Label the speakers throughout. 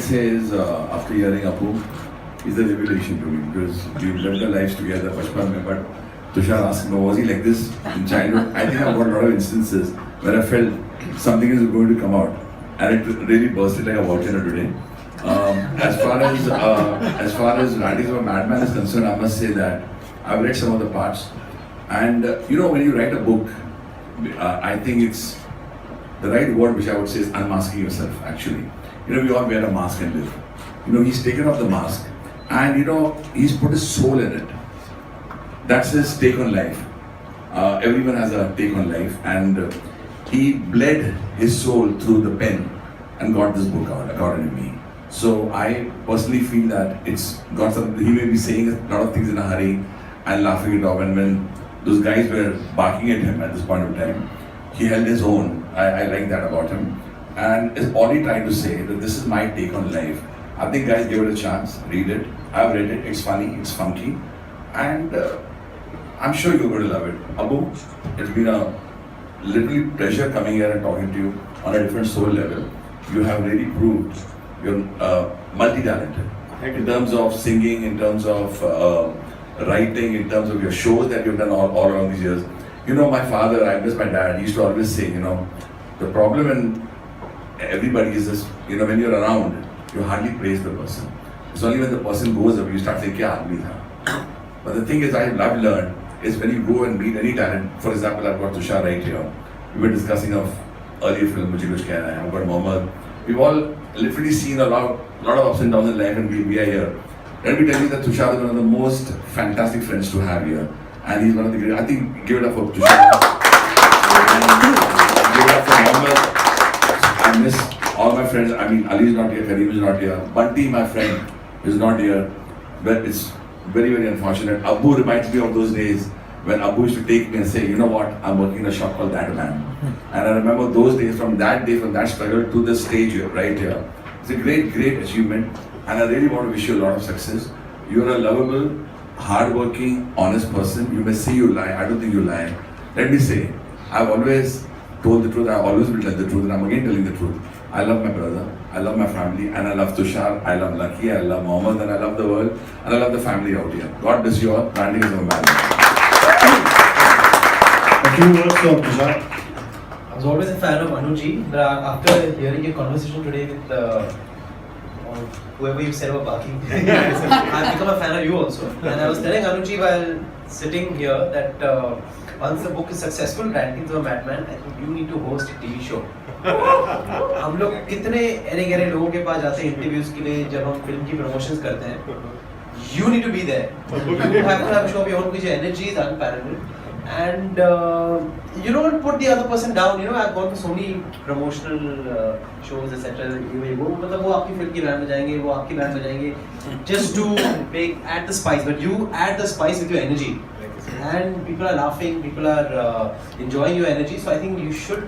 Speaker 1: say is, after hearing Apu, is a revelation to me because we've lived our lives together, bachpan mein, but Tushar asked me, was he like this in childhood? I think I've got a lot of instances where I felt something is going to come out, and it really bursted like a volcano today. As far as Writings of a Madman is concerned, I must say that I've read some of the parts, and when you write a book, I think it's the right word which I would say is unmasking yourself. Actually, we all wear a mask and live. He's taken off the mask, and he's put his soul in it. That's his take on life. Everyone has a take on life, and he bled his soul through the pen and got this book out, according to me. So I personally feel that it's got something. He may be saying a lot of things in a hurry and laughing it off, and when those guys were barking at him at this point of time, he held his own. I like that about him, and is all he trying to say that this is my take on life. I think guys, give it a chance, read it. I've read it. It's funny, it's funky, and I'm sure you're going to love it. Abu, it's been a literally pleasure coming here and talking to you on a different soul level. You have really proved you're multi-talented in terms of singing, in terms of writing, in terms of your shows that you've done all around these years. My father, I miss my dad, he used to always say, the problem in everybody is this, when you're around, you hardly praise the person. It's only when the person goes away, you start saying, kya aadmi tha. But the thing is, I've learned, is when you go and meet any talent, for example, I've got Tushar right here. We were discussing of earlier film, Mujhe Kuch Kehna Hai, I've got Mohammed. We've all literally seen a lot of ups and downs in life, and we are here. Let me tell you that Tushar is one of the most fantastic friends to have here. And he's one of the great, I think, give it up for Tushar. Give it up for Mohammed. I miss all my friends. I mean, Ali is not here, Kareem is not here. Bunty, my friend, is not here. But it's very, very unfortunate. Abu reminds me of those days when Abu used to take me and say, you know what, I'm working in a shop called That Man. And I remember those days, from that struggle to the stage here, right here. It's a great, great achievement. And I really want to wish you a lot of success. You're a lovable, hardworking, honest person. You may say you lie. I don't think you lie. Let me say, I've always told the truth. I always will tell the truth. And I'm again telling the truth. I love my brother. I love my family. And I love Tushar. I love Lucky. I love Mohammed. And I love the world. And I love the family out here. God bless you all. Branding is a man.
Speaker 2: A few words from Tushar.
Speaker 3: I was always a fan of Anuji, but after hearing your conversation today with whoever you said about barking, I've become a fan of you also. And I was telling Anuji while sitting here that once the book is successful, Writings of a Madman, I think you need to host a TV show. हम लोग कितने array गहरे लोगों के पास जाते हैं interviews के लिए जब हम फिल्म की प्रमोशंस करते हैं. You need to be there. You have to have a show of your own because your energy is unparalleled. And you don't put the other person down. I've gone to so many promotional shows, etc. मतलब वो आपकी film की band में जाएंगे, वो आपकी band में जाएंगे, just to add the spice. But you add the spice with your energy, and people are laughing, people are enjoying your energy. So I think you should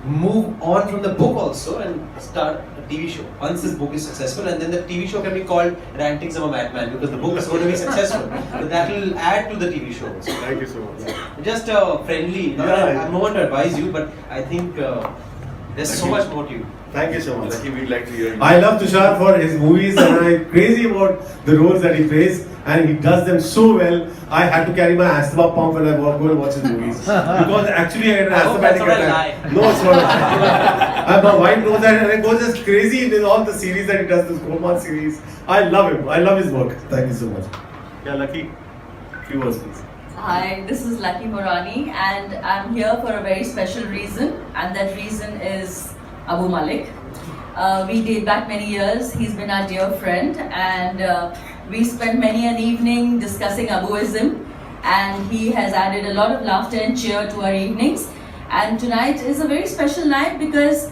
Speaker 3: move on from the book also and start a TV show once this book is successful, and then the TV show can be called Rantings of a Madman because the book is going to be successful. But that will add to the TV show also.
Speaker 2: Thank you so much.
Speaker 3: Just friendly. I'm no one to advise you, but I think there's so much more to you.
Speaker 2: Thank you so much.
Speaker 1: Lucky, we'd like to hear you.
Speaker 2: I love Tushar for his movies, and I'm crazy about the roles that he plays, and he does them so well. I had to carry my asthma pump when I go and watch his movies because actually I had an asthmatic attack. No, it's not. My wife knows that, and it goes just crazy in all the series that he does. This Gorman series, I love him. I love his work. Thank you so much. Yeah, Lucky. Few words, please.
Speaker 4: Hi, this is Lucky Morani, and I'm here for a very special reason, and that reason is Abu Malik. We date back many years. He's been our dear friend, and we spent many an evening discussing Abuism, and he has added a lot of laughter and cheer to our evenings. And tonight is a very special night because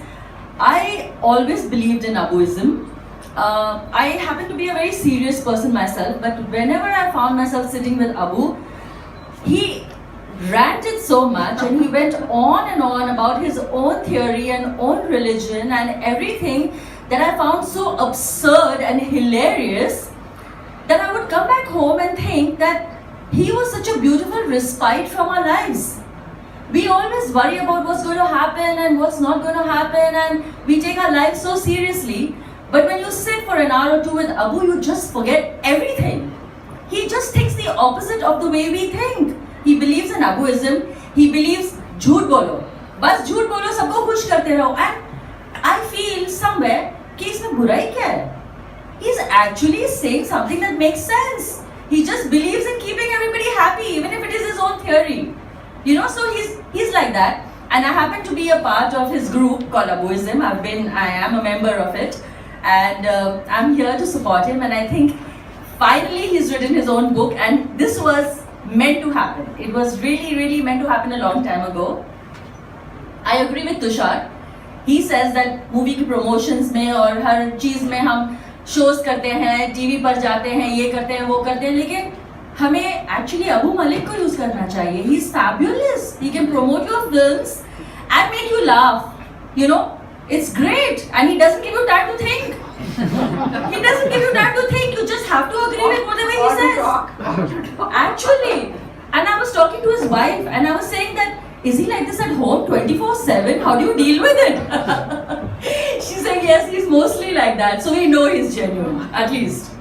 Speaker 4: I always believed in Abuism. I happen to be a very serious person myself, but whenever I found myself sitting with Abu, he ranted so much and he went on and on about his own theory and own religion and everything that I found so absurd and hilarious that I would come back home and think that he was such a beautiful respite from our lives. We always worry about what's going to happen and what's not going to happen, and we take our lives so seriously. But when you sit for an hour or two with Abu, you just forget everything. He just thinks the opposite of the way we think. He believes in Abuism. He believes झूठ बोलो, बस झूठ बोलो, सबको खुश करते रहो. And I feel somewhere कि इसमें बुराई क्या है? He's actually saying something that makes sense. He just believes in keeping everybody happy, even if it is his own theory. You know, so he's like that. And I happen to be a part of his group called Abuism. I am a member of it. And I'm here to support him. And I think finally he's written his own book. And this was meant to happen. It was really, really meant to happen a long time ago. I agree with Tushar. He says that movie की promotions में और हर चीज़ में हम shows करते हैं, TV पर जाते हैं, ये करते हैं, वो करते हैं, लेकिन हमें actually अबू मलिक को use करना चाहिए. He's fabulous. He can promote your films and make you laugh. You know, it's great, and he doesn't give you time to think. He doesn't give you time to think. You just have to agree with whatever he says. Actually, and I was talking to his wife, and I was saying that, is he like this at home 24/7? How do you deal with it? She said, yes, he's mostly like that. So we know he's genuine, at least.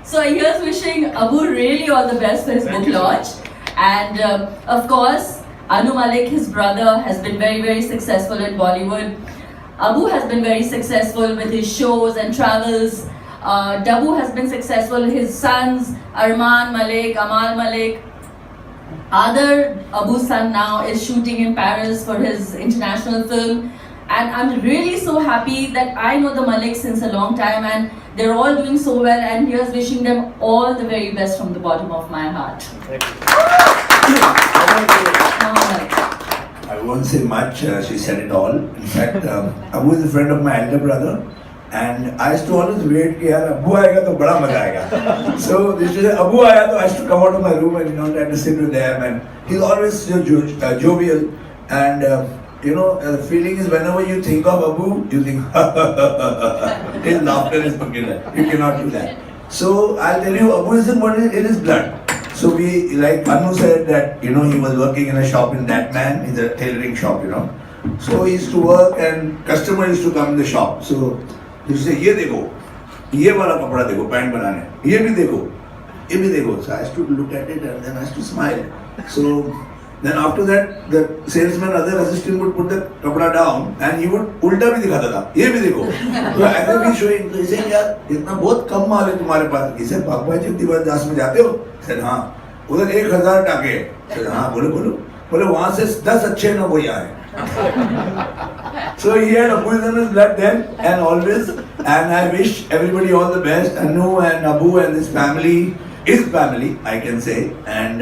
Speaker 4: So here's wishing Abu really all the best for his book launch. And of course, Anu Malik, his brother, has been very, very successful in Bollywood. Abu has been very successful with his shows and travels. Dabu has been successful. His sons, Arman Malik, Amal Malik. Other Abu's son now is shooting in Paris for his international film. And I'm really so happy that I know the Malik since a long time, and they're all doing so well, and here's wishing them all the very best from the bottom of my heart.
Speaker 5: I won't say much, she said it all. In fact, Abu is a friend of my elder brother, and I used to always wait कि यार Abu आएगा तो बड़ा मजा आएगा. So this is Abu आया तो I used to come out of my room and try to sit with them, and he's always jovial, and the feeling is whenever you think of Abu, you think his laughter is peculiar. You cannot do that. So I'll tell you, Abu is in his blood. So we, like Anu said that, he was working in a shop in that man, in a tailoring shop, So he used to work and customers used to come in the shop. So he used to say, ये देखो, ये वाला कपड़ा देखो, pant बनाने, ये भी देखो, ये भी देखो. So I used to look at it and then I used to smile. So then after that, the salesman, other assistant would put the kapda down and he would उल्टा भी दिखाता था, ये भी देखो. So ऐसे भी showing, तो इसे यार इतना बहुत कम माल है तुम्हारे पास. इसे बागबाई जितनी बार दास में जाते हो? सर हाँ. उधर 1000 टाके. सर हाँ, बोले वहाँ से 10 अच्छे ना कोई आए. So he had Abu in his blood then and always, and I wish everybody all the best. Anu and Abu and his family, I can say, and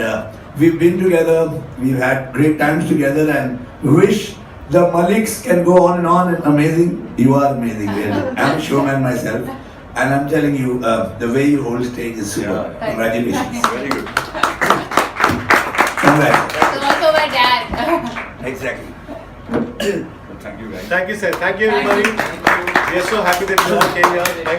Speaker 5: we've been together, we've had great times together, and wish the Maliks can go on and amazing. You are amazing, really. I'm a showman myself, and I'm telling you, the way you hold stage is super.
Speaker 1: Yeah.
Speaker 5: Congratulations.
Speaker 1: Very good.
Speaker 5: Congrats.
Speaker 6: So also my dad.
Speaker 5: Exactly.
Speaker 1: Thank you guys.
Speaker 2: Thank you, sir. Thank you, everybody. We are so happy that you all came here.